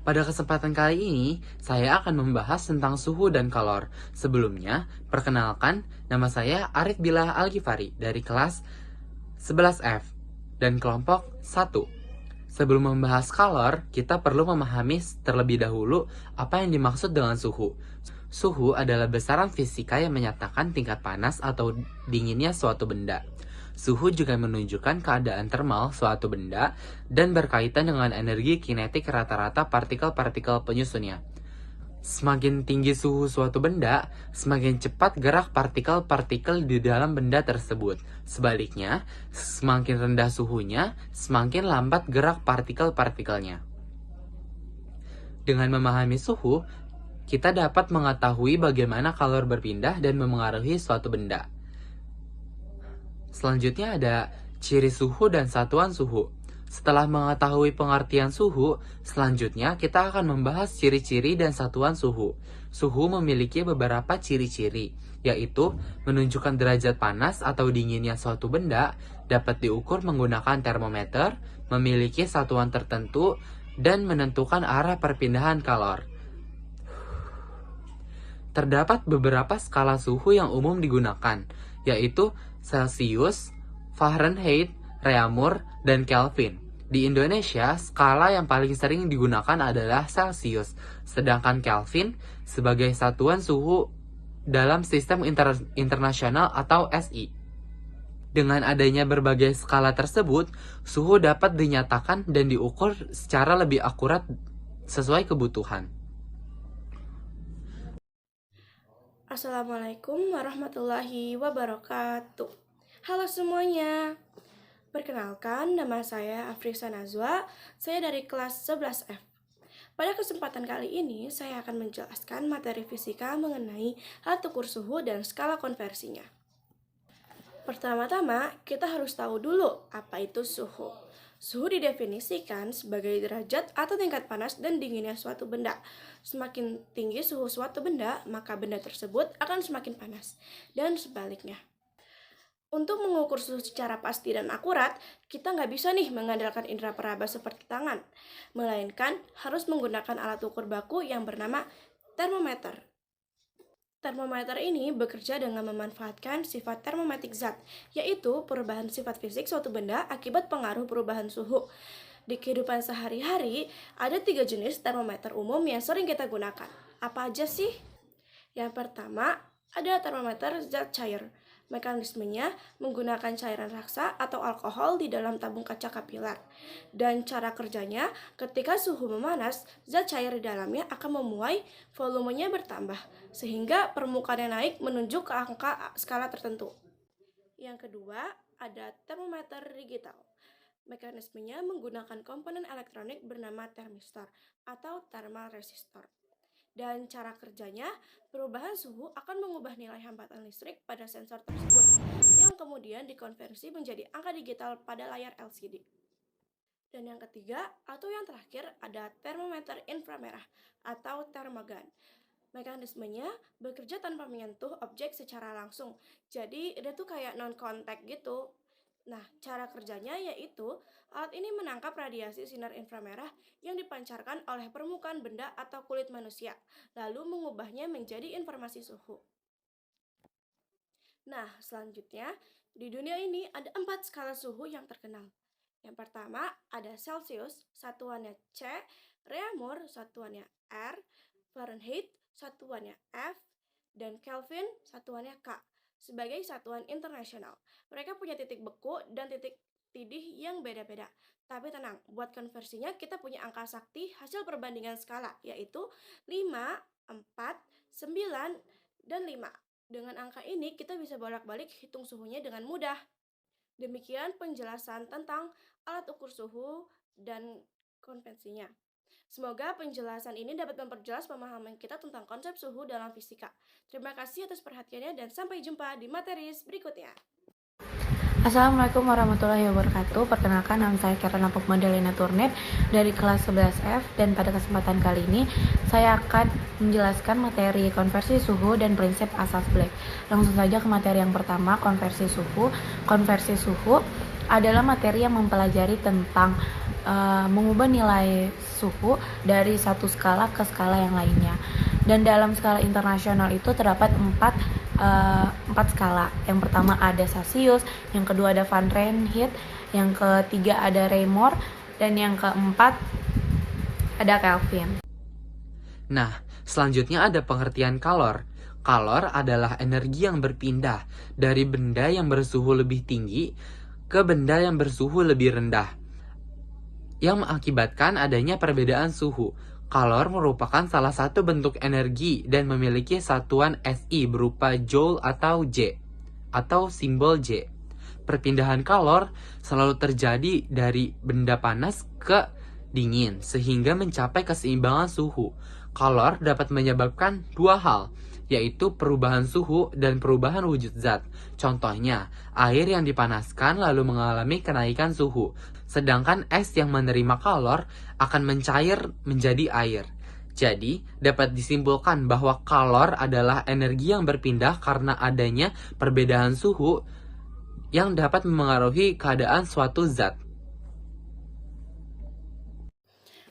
Pada kesempatan kali ini, saya akan membahas tentang suhu dan kalor. Sebelumnya, perkenalkan, nama saya Arif Billah Al-Ghifari dari kelas 11F dan kelompok 1. Sebelum membahas kalor, kita perlu memahami terlebih dahulu apa yang dimaksud dengan suhu. Suhu adalah besaran fisika yang menyatakan tingkat panas atau dinginnya suatu benda. Suhu juga menunjukkan keadaan termal suatu benda dan berkaitan dengan energi kinetik rata-rata partikel-partikel penyusunnya. Semakin tinggi suhu suatu benda, semakin cepat gerak partikel-partikel di dalam benda tersebut. Sebaliknya, semakin rendah suhunya, semakin lambat gerak partikel-partikelnya. Dengan memahami suhu, kita dapat mengetahui bagaimana kalor berpindah dan memengaruhi suatu benda. Selanjutnya ada ciri suhu dan satuan suhu. Setelah mengetahui pengertian suhu, selanjutnya kita akan membahas ciri-ciri dan satuan suhu. Suhu memiliki beberapa ciri-ciri, yaitu menunjukkan derajat panas atau dinginnya suatu benda, dapat diukur menggunakan termometer, memiliki satuan tertentu, dan menentukan arah perpindahan kalor. Terdapat beberapa skala suhu yang umum digunakan, yaitu Celsius, Fahrenheit, Reaumur, dan Kelvin. Di Indonesia, skala yang paling sering digunakan adalah Celsius, sedangkan Kelvin sebagai satuan suhu dalam sistem internasional atau SI. Dengan adanya berbagai skala tersebut, suhu dapat dinyatakan dan diukur secara lebih akurat sesuai kebutuhan. Assalamualaikum warahmatullahi wabarakatuh. Halo semuanya. Perkenalkan, nama saya Afrisa Nazwa. Saya dari kelas 11F. Pada kesempatan kali ini, saya akan menjelaskan materi fisika mengenai alat ukur suhu dan skala konversinya. Pertama-tama, kita harus tahu dulu apa itu suhu. Suhu didefinisikan sebagai derajat atau tingkat panas dan dinginnya suatu benda. Semakin tinggi suhu suatu benda, maka benda tersebut akan semakin panas, dan sebaliknya. Untuk mengukur suhu secara pasti dan akurat, kita nggak bisa nih mengandalkan indera peraba seperti tangan, melainkan harus menggunakan alat ukur baku yang bernama termometer. Termometer ini bekerja dengan memanfaatkan sifat termometrik zat, yaitu perubahan sifat fisik suatu benda akibat pengaruh perubahan suhu. Di kehidupan sehari-hari, ada 3 jenis termometer umum yang sering kita gunakan. Apa aja sih? Yang pertama, ada termometer zat cair. Mekanismenya menggunakan cairan raksa atau alkohol di dalam tabung kaca kapiler. Dan cara kerjanya, ketika suhu memanas, zat cair di dalamnya akan memuai, volumenya bertambah, sehingga permukaannya naik menunjuk ke angka skala tertentu. Yang kedua, ada termometer digital. Mekanismenya menggunakan komponen elektronik bernama termistor atau thermal resistor. Dan cara kerjanya, perubahan suhu akan mengubah nilai hambatan listrik pada sensor tersebut, yang kemudian dikonversi menjadi angka digital pada layar LCD. Dan yang ketiga, atau yang terakhir, ada termometer inframerah atau termogan. Mekanismenya bekerja tanpa menyentuh objek secara langsung, jadi dia tuh kayak non-contact gitu. Nah, cara kerjanya yaitu alat ini menangkap radiasi sinar inframerah yang dipancarkan oleh permukaan benda atau kulit manusia, lalu mengubahnya menjadi informasi suhu. Nah, selanjutnya, di dunia ini ada 4 skala suhu yang terkenal. Yang pertama ada Celsius, satuannya C, Reaumur, satuannya R, Fahrenheit, satuannya F, dan Kelvin, satuannya K, sebagai satuan internasional. Mereka punya titik beku dan titik tidih yang beda-beda. Tapi tenang, buat konversinya kita punya angka sakti hasil perbandingan skala, yaitu 5, 4, 9, dan 5. Dengan angka ini kita bisa bolak-balik hitung suhunya dengan mudah. Demikian penjelasan tentang alat ukur suhu dan konvensinya. Semoga penjelasan ini dapat memperjelas pemahaman kita tentang konsep suhu dalam fisika. Terima kasih atas perhatiannya dan sampai jumpa di materi berikutnya. Assalamualaikum warahmatullahi wabarakatuh. Perkenalkan, nama saya Karen Apuk Madalena Turnet dari kelas 11F, dan pada kesempatan kali ini saya akan menjelaskan materi konversi suhu dan prinsip asas Black. Langsung saja ke materi yang pertama, konversi suhu. Konversi suhu adalah materi yang mempelajari tentang mengubah nilai suhu dari satu skala ke skala yang lainnya. Dan dalam skala internasional itu terdapat empat skala. Yang pertama ada Celsius, yang kedua ada Fahrenheit, yang ketiga ada Reaumur, dan yang keempat ada Kelvin. Nah, selanjutnya ada pengertian kalor. Kalor adalah energi yang berpindah dari benda yang bersuhu lebih tinggi ke benda yang bersuhu lebih rendah, yang mengakibatkan adanya perbedaan suhu. Kalor merupakan salah satu bentuk energi dan memiliki satuan SI berupa Joule atau J, atau simbol J. Perpindahan kalor selalu terjadi dari benda panas ke dingin, sehingga mencapai keseimbangan suhu. Kalor dapat menyebabkan dua hal, yaitu perubahan suhu dan perubahan wujud zat. Contohnya, air yang dipanaskan lalu mengalami kenaikan suhu, sedangkan es yang menerima kalor akan mencair menjadi air. Jadi, dapat disimpulkan bahwa kalor adalah energi yang berpindah karena adanya perbedaan suhu yang dapat memengaruhi keadaan suatu zat.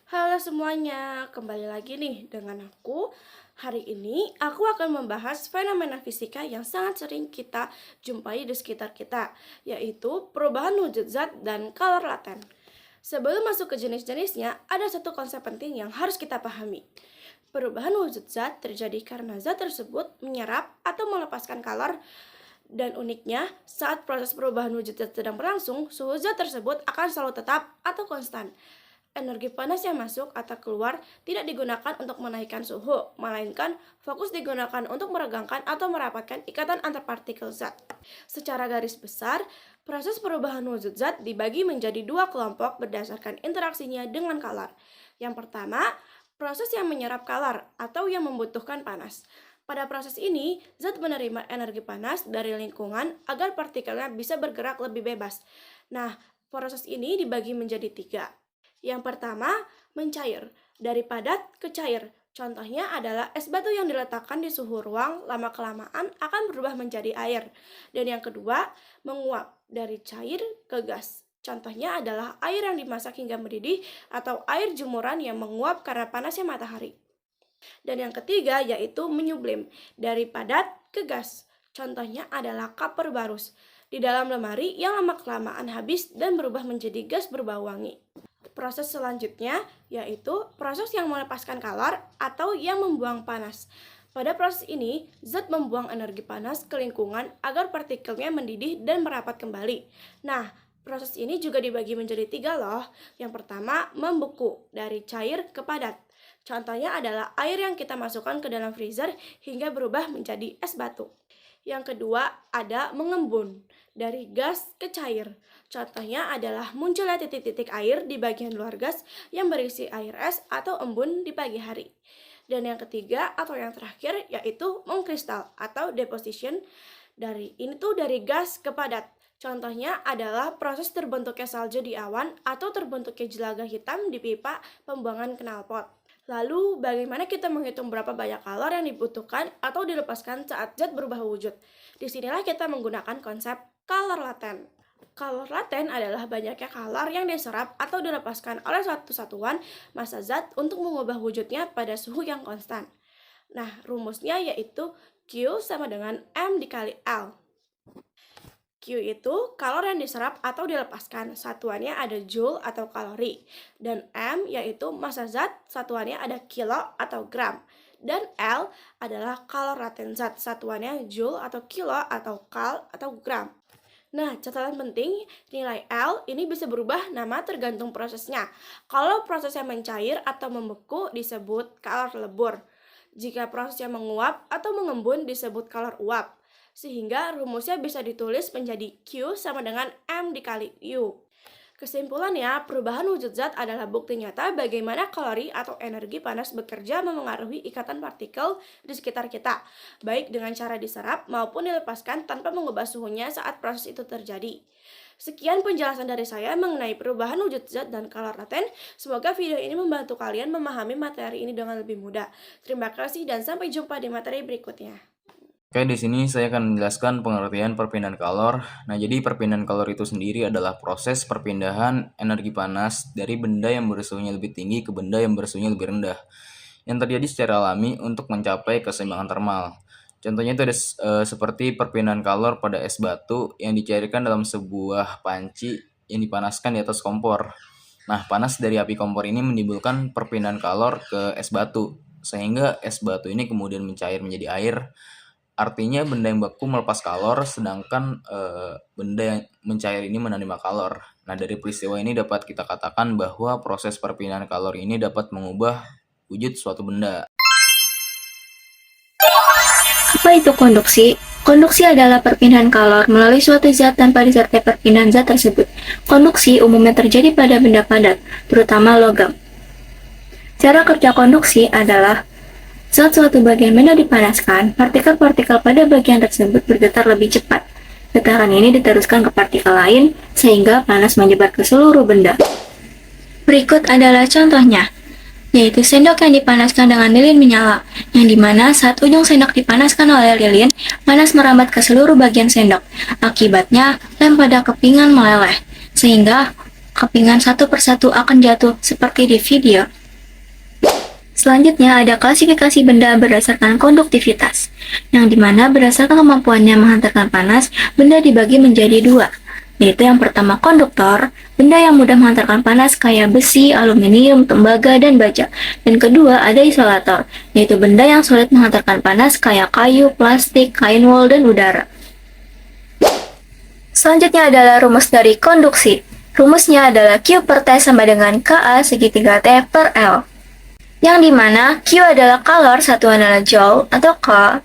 Halo semuanya, kembali lagi nih dengan aku. Hari ini aku akan membahas fenomena fisika yang sangat sering kita jumpai di sekitar kita, yaitu perubahan wujud zat dan kalor laten. Sebelum masuk ke jenis-jenisnya, ada satu konsep penting yang harus kita pahami. Perubahan wujud zat terjadi karena zat tersebut menyerap atau melepaskan kalor, dan uniknya, saat proses perubahan wujud zat sedang berlangsung, suhu zat tersebut akan selalu tetap atau konstan. Energi panas yang masuk atau keluar tidak digunakan untuk menaikkan suhu, melainkan fokus digunakan untuk meregangkan atau merapatkan ikatan antar partikel zat. Secara garis besar, proses perubahan wujud zat dibagi menjadi dua kelompok berdasarkan interaksinya dengan kalor. Yang pertama, proses yang menyerap kalor atau yang membutuhkan panas. Pada proses ini, zat menerima energi panas dari lingkungan agar partikelnya bisa bergerak lebih bebas. Nah, proses ini dibagi menjadi tiga. Yang pertama, mencair, dari padat ke cair. Contohnya adalah es batu yang diletakkan di suhu ruang lama-kelamaan akan berubah menjadi air. Dan yang kedua, menguap, dari cair ke gas. Contohnya adalah air yang dimasak hingga mendidih atau air jemuran yang menguap karena panasnya matahari. Dan yang ketiga yaitu menyublim, dari padat ke gas. Contohnya adalah kapur barus, di dalam lemari yang lama-kelamaan habis dan berubah menjadi gas berbau wangi. Proses selanjutnya yaitu proses yang melepaskan kalor atau yang membuang panas. Pada proses ini, zat membuang energi panas ke lingkungan agar partikelnya mendidih dan merapat kembali. Nah, proses ini juga dibagi menjadi tiga loh. Yang pertama, membeku, dari cair ke padat. Contohnya adalah air yang kita masukkan ke dalam freezer hingga berubah menjadi es batu. Yang kedua, ada mengembun, dari gas ke cair. Contohnya adalah munculnya titik-titik air di bagian luar gas yang berisi air es atau embun di pagi hari. Dan yang ketiga atau yang terakhir yaitu mengkristal atau deposition. Dari gas ke padat. Contohnya adalah proses terbentuknya salju di awan atau terbentuknya jelaga hitam di pipa pembuangan knalpot. Lalu, bagaimana kita menghitung berapa banyak kalor yang dibutuhkan atau dilepaskan saat zat berubah wujud? Disinilah kita menggunakan konsep kalor laten. Kalor laten adalah banyaknya kalor yang diserap atau dilepaskan oleh suatu satuan massa zat untuk mengubah wujudnya pada suhu yang konstan. Nah, rumusnya yaitu Q sama dengan M dikali L. Q itu kalor yang diserap atau dilepaskan, satuannya ada joule atau kalori. Dan M yaitu massa zat, satuannya ada kilo atau gram. Dan L adalah kalor laten zat, satuannya joule atau kilo atau kal atau gram. Nah, catatan penting, nilai L ini bisa berubah nama tergantung prosesnya. Kalau prosesnya mencair atau membeku disebut kalor lebur. Jika prosesnya menguap atau mengembun disebut kalor uap. Sehingga rumusnya bisa ditulis menjadi Q sama dengan M dikali U. Kesimpulannya, perubahan wujud zat adalah bukti nyata bagaimana kalori atau energi panas bekerja memengaruhi ikatan partikel di sekitar kita, baik dengan cara diserap maupun dilepaskan tanpa mengubah suhunya saat proses itu terjadi. Sekian penjelasan dari saya mengenai perubahan wujud zat dan kalor laten. Semoga video ini membantu kalian memahami materi ini dengan lebih mudah. Terima kasih dan sampai jumpa di materi berikutnya. Oke, di sini saya akan menjelaskan pengertian perpindahan kalor. Nah, jadi perpindahan kalor itu sendiri adalah proses perpindahan energi panas dari benda yang bersuhunya lebih tinggi ke benda yang bersuhunya lebih rendah, yang terjadi secara alami untuk mencapai keseimbangan termal. Contohnya itu ada seperti perpindahan kalor pada es batu yang dicairkan dalam sebuah panci yang dipanaskan di atas kompor. Nah, panas dari api kompor ini menimbulkan perpindahan kalor ke es batu, sehingga es batu ini kemudian mencair menjadi air. Artinya benda yang beku melepas kalor, sedangkan benda yang mencair ini menerima kalor. Nah, dari peristiwa ini dapat kita katakan bahwa proses perpindahan kalor ini dapat mengubah wujud suatu benda. Apa itu konduksi? Konduksi adalah perpindahan kalor melalui suatu zat tanpa disertai perpindahan zat tersebut. Konduksi umumnya terjadi pada benda padat, terutama logam. Cara kerja konduksi adalah saat suatu bagian benda dipanaskan, partikel-partikel pada bagian tersebut bergetar lebih cepat. Getaran ini diteruskan ke partikel lain, sehingga panas menyebar ke seluruh benda. Berikut adalah contohnya, yaitu sendok yang dipanaskan dengan lilin menyala, yang dimana saat ujung sendok dipanaskan oleh lilin, panas merambat ke seluruh bagian sendok. Akibatnya, lem pada kepingan meleleh, sehingga kepingan satu persatu akan jatuh seperti di video. Selanjutnya ada klasifikasi benda berdasarkan konduktivitas, yang dimana berdasarkan kemampuannya menghantarkan panas, benda dibagi menjadi dua, yaitu yang pertama konduktor, benda yang mudah menghantarkan panas kayak besi, aluminium, tembaga, dan baja. Dan kedua ada isolator, yaitu benda yang sulit menghantarkan panas kayak kayu, plastik, kain wol, dan udara. Selanjutnya adalah rumus dari konduksi. Rumusnya adalah Q per T sama dengan Ka segitiga T per L, yang dimana Q adalah kalor, satuan adalah joule atau K,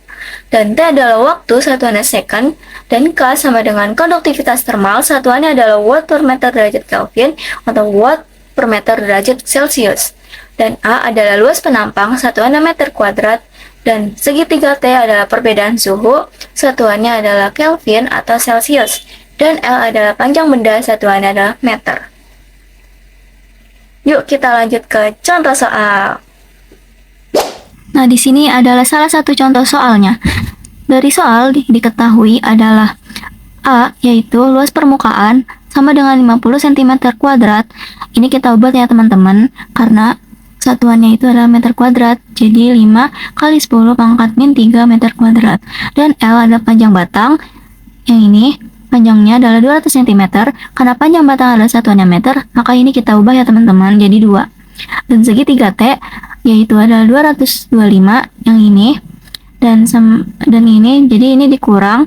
dan T adalah waktu, satuannya second, dan K sama dengan konduktivitas termal, satuannya adalah watt per meter derajat Kelvin atau watt per meter derajat Celcius, dan A adalah luas penampang, satuannya meter kuadrat, dan segitiga T adalah perbedaan suhu, satuannya adalah Kelvin atau Celcius, dan L adalah panjang benda, satuannya adalah meter. Yuk kita lanjut ke contoh soal. Nah, di sini adalah salah satu contoh soalnya. Dari soal diketahui adalah A, yaitu luas permukaan sama dengan 50 cm kuadrat. Ini kita ubah ya teman-teman, karena satuannya itu adalah meter kuadrat. Jadi 5 kali 10 pangkat min 3 meter kuadrat. Dan L adalah panjang batang. Yang ini panjangnya adalah 200 cm. Karena panjang batang adalah satuannya meter, maka ini kita ubah ya teman-teman jadi 2. Dan segitiga T yaitu adalah 225 yang ini, dan ini, jadi ini dikurang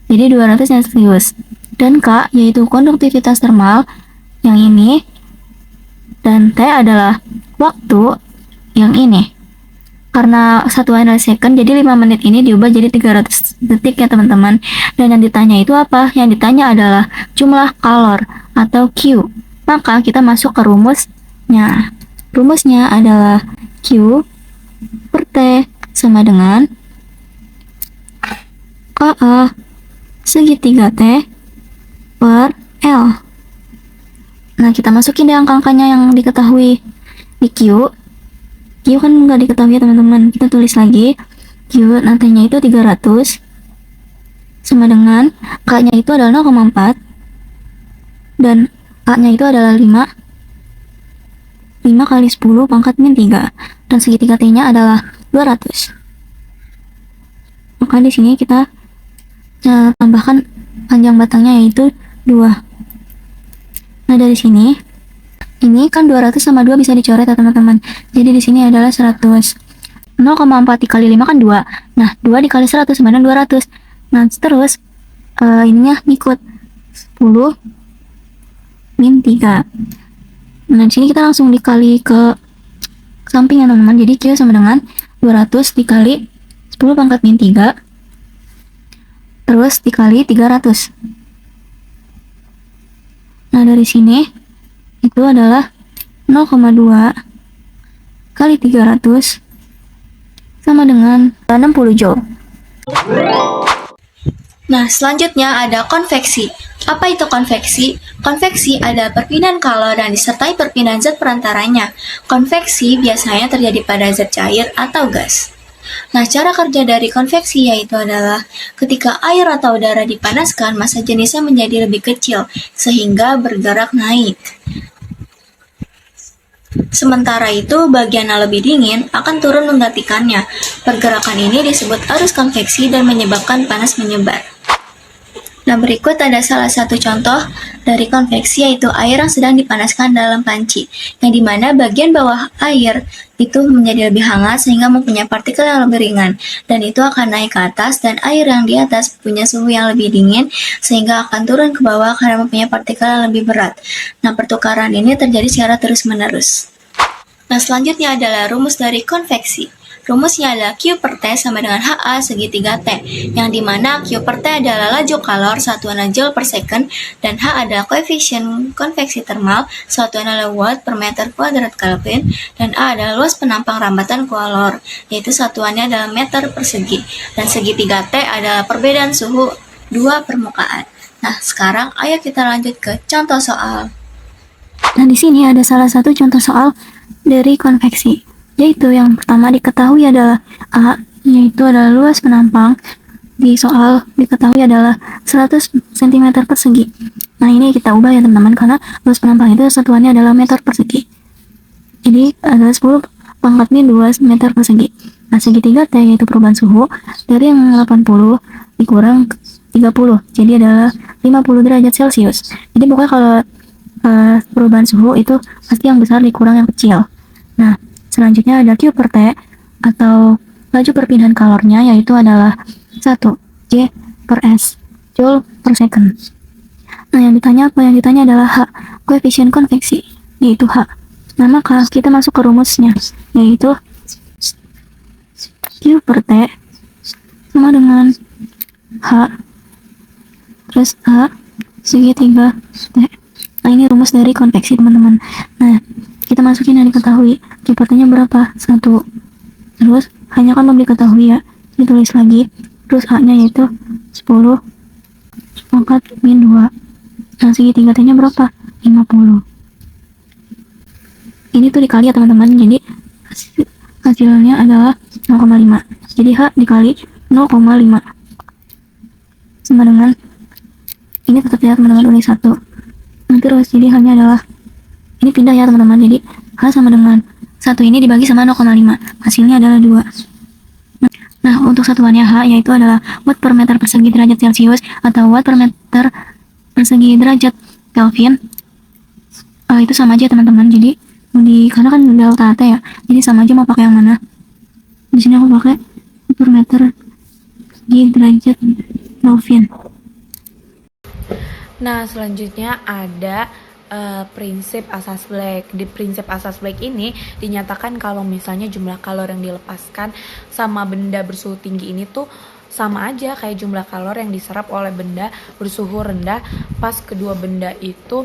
jadi 200 Celcius. Dan K yaitu konduktivitas termal yang ini, dan T adalah waktu yang ini. Karena satuan adalah second, jadi 5 menit ini diubah jadi 300 detik ya teman-teman. Dan yang ditanya itu apa? Yang ditanya adalah jumlah kalor atau Q. Maka kita masuk ke rumusnya. Rumusnya adalah Q per T sama dengan Ka segitiga T per L. Nah, kita masukin deh angka-angkanya yang diketahui. Di Q kan nggak diketahui ya teman-teman, kita tulis lagi. Q nantinya itu 300 sama dengan K nya itu adalah 0,4 dan A nya itu adalah 5 kali 10 pangkat min 3, dan segitiga T nya adalah 200. Maka di sini kita tambahkan panjang batangnya yaitu 2. Nah, dari sini ini kan 200 sama 2 bisa dicoret ya teman-teman. Jadi di sini adalah 100. 0,4 dikali 5 kan 2. Nah, 2 dikali 100 sama dengan 200. Nah, terus ininya ngikut 10 min 3. Nah, di sini kita langsung dikali ke samping ya teman-teman. Jadi Q sama dengan 200 dikali 10 pangkat min 3. Terus dikali 300. Nah, dari sini itu adalah 0,2 kali 300 sama dengan 60 joule. Nah, selanjutnya ada konveksi. Apa itu konveksi? Konveksi adalah perpindahan kalor dan disertai perpindahan zat perantaranya. Konveksi biasanya terjadi pada zat cair atau gas. Nah, cara kerja dari konveksi yaitu adalah ketika air atau udara dipanaskan, massa jenisnya menjadi lebih kecil sehingga bergerak naik. Sementara itu, bagian yang lebih dingin akan turun menggantikannya. Pergerakan ini disebut arus konveksi dan menyebabkan panas menyebar. Nah, berikut ada salah satu contoh dari konveksi, yaitu air yang sedang dipanaskan dalam panci, yang dimana bagian bawah air itu menjadi lebih hangat sehingga mempunyai partikel yang lebih ringan, dan itu akan naik ke atas, dan air yang di atas punya suhu yang lebih dingin sehingga akan turun ke bawah karena mempunyai partikel yang lebih berat. Nah, pertukaran ini terjadi secara terus-menerus. Nah, selanjutnya adalah rumus dari konveksi. Rumusnya adalah Q per T sama dengan HA segi 3T, yang dimana Q per T adalah laju kalor, satuannya Joule per second, dan H adalah koefisien konveksi termal, satuannya adalah Watt per meter kuadrat Kelvin, dan A adalah luas penampang rambatan kalor, yaitu satuannya adalah meter persegi, dan segi 3T adalah perbedaan suhu dua permukaan. Nah, sekarang ayo kita lanjut ke contoh soal. Nah, di sini ada salah satu contoh soal dari konveksi, yaitu yang pertama diketahui adalah A, yaitu adalah luas penampang. Di soal diketahui adalah 100 cm persegi. Nah, ini kita ubah ya teman-teman, karena luas penampang itu satuannya adalah meter persegi. Jadi adalah 10 pangkatnya 2 meter persegi. Nah, segi 3T yaitu perubahan suhu dari yang 80 dikurang 30, jadi adalah 50 derajat Celcius. Jadi pokoknya kalau perubahan suhu itu pasti yang besar dikurang yang kecil. Nah, selanjutnya ada Q per T atau laju perpindahan kalornya, yaitu adalah 1 J per S, Joule per second. Nah, yang ditanya apa? Yang ditanya adalah H, koefisien konveksi, yaitu H. Nah, maka kita masuk ke rumusnya, yaitu Q per T sama dengan H terus A segi 3T. Nah, ini rumus dari konveksi teman-teman. Nah, kita masukin yang diketahui. Q per T-nya berapa? 1. Terus hanya kan belum diketahui ya, ditulis lagi. Terus A-nya yaitu 10 pangkat min 2. Nah, segi 3T-nya berapa? 50. Ini tuh dikali ya teman-teman, jadi hasilnya adalah 0,5. Jadi H dikali 0,5 sama dengan, ini tetap ya teman-teman, tulis 1. Terus jadi hanya adalah, ini pindah ya teman-teman, jadi H sama dengan 1 ini dibagi sama 0,5, hasilnya adalah 2. Nah, untuk satuannya H yaitu adalah Watt per meter persegi derajat Celcius atau Watt per meter persegi derajat Kelvin. Itu sama aja teman-teman, jadi karena kan delta T ya, jadi sama aja mau pakai yang mana. Di sini aku pakai per meter persegi derajat Kelvin. Nah, selanjutnya ada prinsip asas Black. Di prinsip asas Black ini dinyatakan kalau misalnya jumlah kalor yang dilepaskan sama benda bersuhu tinggi ini tuh sama aja kayak jumlah kalor yang diserap oleh benda bersuhu rendah pas kedua benda itu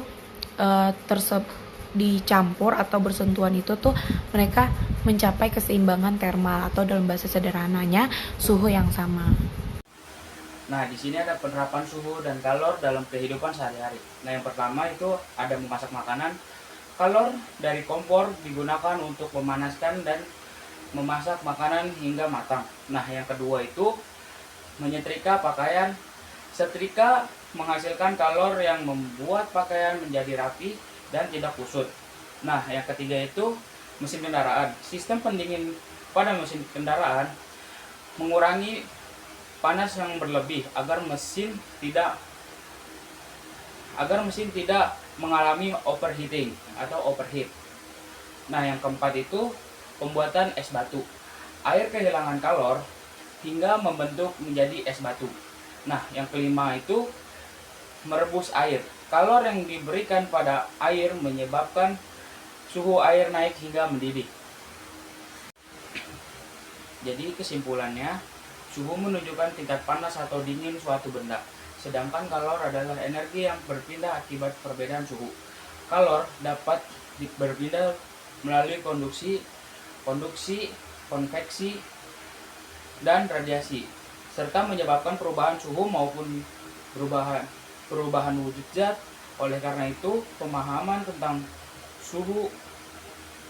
dicampur atau bersentuhan, itu tuh mereka mencapai keseimbangan termal atau dalam bahasa sederhananya suhu yang sama. Nah, di sini ada penerapan suhu dan kalor dalam kehidupan sehari-hari. Nah, yang pertama itu ada memasak makanan. Kalor dari kompor digunakan untuk memanaskan dan memasak makanan hingga matang. Nah, yang kedua itu menyetrika pakaian. Setrika menghasilkan kalor yang membuat pakaian menjadi rapi dan tidak kusut. Nah, yang ketiga itu mesin kendaraan. Sistem pendingin pada mesin kendaraan mengurangi panas yang berlebih agar mesin tidak mengalami overheating atau overheat. Nah, yang keempat itu pembuatan es batu. Air kehilangan kalor hingga membentuk menjadi es batu. Nah, yang kelima itu merebus air. Kalor yang diberikan pada air menyebabkan suhu air naik hingga mendidih. Jadi kesimpulannya, suhu menunjukkan tingkat panas atau dingin suatu benda, sedangkan kalor adalah energi yang berpindah akibat perbedaan suhu. Kalor dapat berpindah melalui konduksi, konveksi, dan radiasi, serta menyebabkan perubahan suhu maupun perubahan wujud zat. Oleh karena itu, pemahaman tentang suhu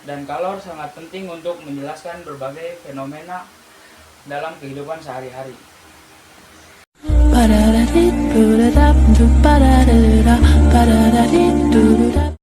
dan kalor sangat penting untuk menjelaskan berbagai fenomena dalam kehidupan sehari-hari. Ba-da-da-dee, doo-da-da, doo-ba-da-da-da, ba-da-da-dee, doo-doo.